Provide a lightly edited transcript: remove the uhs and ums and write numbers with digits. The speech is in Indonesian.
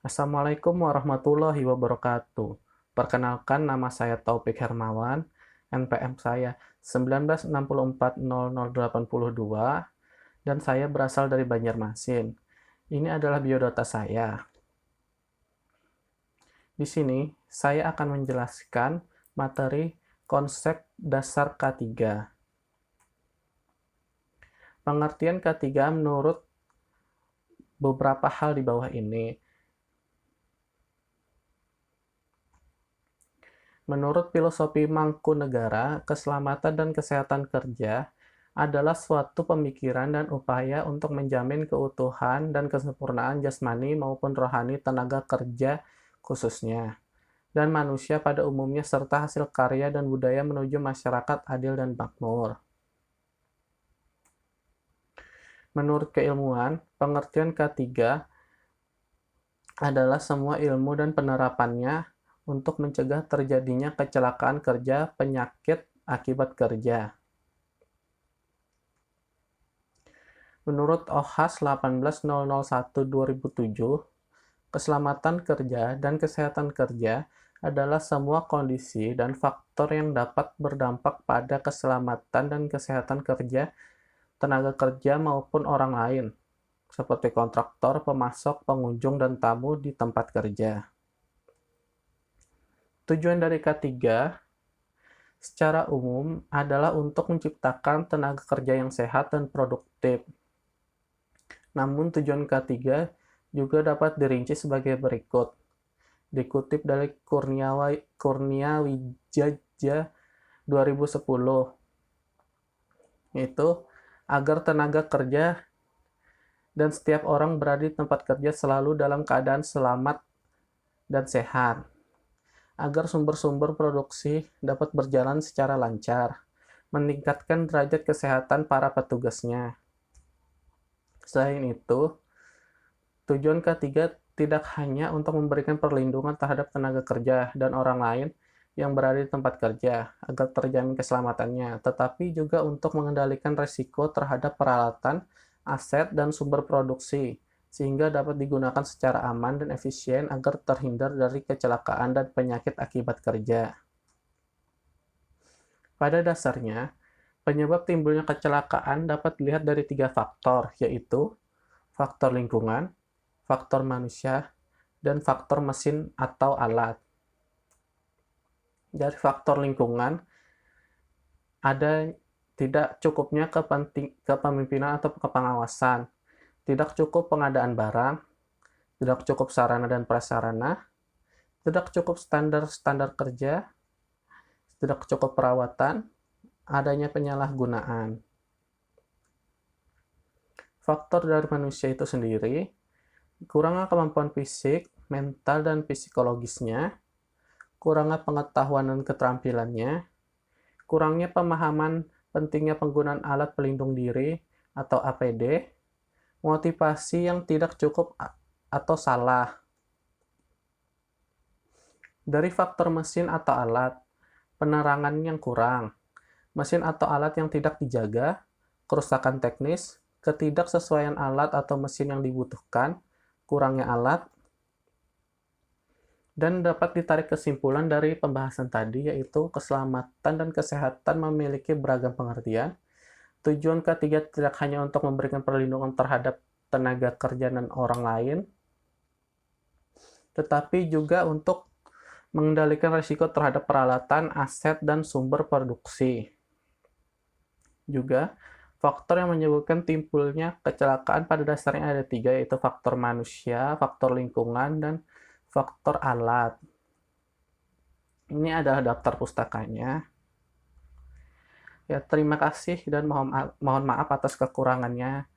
Assalamualaikum warahmatullahi wabarakatuh. Perkenalkan, nama saya Taufik Hermawan, NPM saya 196400802, dan saya berasal dari Banjarmasin. Ini adalah biodata saya. Di sini, saya akan menjelaskan materi konsep dasar K3. Pengertian K3 menurut beberapa hal di bawah ini. Menurut filosofi Mangkunegara, keselamatan dan kesehatan kerja adalah suatu pemikiran dan upaya untuk menjamin keutuhan dan kesempurnaan jasmani maupun rohani tenaga kerja khususnya, dan manusia pada umumnya serta hasil karya dan budaya menuju masyarakat adil dan makmur. Menurut keilmuan, pengertian K3 adalah semua ilmu dan penerapannya untuk mencegah terjadinya kecelakaan kerja, penyakit akibat kerja. Menurut OHAS 18001/2007, keselamatan kerja dan kesehatan kerja adalah semua kondisi dan faktor yang dapat berdampak pada keselamatan dan kesehatan kerja, tenaga kerja maupun orang lain, seperti kontraktor, pemasok, pengunjung, dan tamu di tempat kerja. Tujuan dari K3 secara umum adalah untuk menciptakan tenaga kerja yang sehat dan produktif. Namun tujuan K3 juga dapat dirinci sebagai berikut. Dikutip dari Kurnia Wijaya 2010, yaitu agar tenaga kerja dan setiap orang berada di tempat kerja selalu dalam keadaan selamat dan sehat, agar sumber-sumber produksi dapat berjalan secara lancar, meningkatkan derajat kesehatan para petugasnya. Selain itu, tujuan K3 tidak hanya untuk memberikan perlindungan terhadap tenaga kerja dan orang lain yang berada di tempat kerja agar terjamin keselamatannya, tetapi juga untuk mengendalikan risiko terhadap peralatan, aset, dan sumber produksi, sehingga dapat digunakan secara aman dan efisien agar terhindar dari kecelakaan dan penyakit akibat kerja. Pada dasarnya, penyebab timbulnya kecelakaan dapat dilihat dari 3 faktor, yaitu faktor lingkungan, faktor manusia, dan faktor mesin atau alat. Dari faktor lingkungan, ada tidak cukupnya kepemimpinan atau kepengawasan, tidak cukup pengadaan barang, tidak cukup sarana dan prasarana, tidak cukup standar kerja, tidak cukup perawatan, adanya penyalahgunaan. Faktor dari manusia itu sendiri, kurangnya kemampuan fisik, mental, dan psikologisnya, kurangnya pengetahuan dan keterampilannya, kurangnya pemahaman pentingnya penggunaan alat pelindung diri atau APD, motivasi yang tidak cukup atau salah. Dari faktor mesin atau alat, penerangan yang kurang, mesin atau alat yang tidak dijaga, kerusakan teknis, ketidaksesuaian alat atau mesin yang dibutuhkan, kurangnya alat, dan dapat ditarik kesimpulan dari pembahasan tadi, yaitu keselamatan dan kesehatan memiliki beragam pengertian. Tujuan K3 tidak hanya untuk memberikan perlindungan terhadap tenaga kerja dan orang lain, tetapi juga untuk mengendalikan risiko terhadap peralatan, aset, dan sumber produksi. Juga, faktor yang menyebabkan timbulnya kecelakaan pada dasarnya ada 3, yaitu faktor manusia, faktor lingkungan, dan faktor alat. Ini adalah daftar pustakanya. Ya, terima kasih dan mohon maaf atas kekurangannya.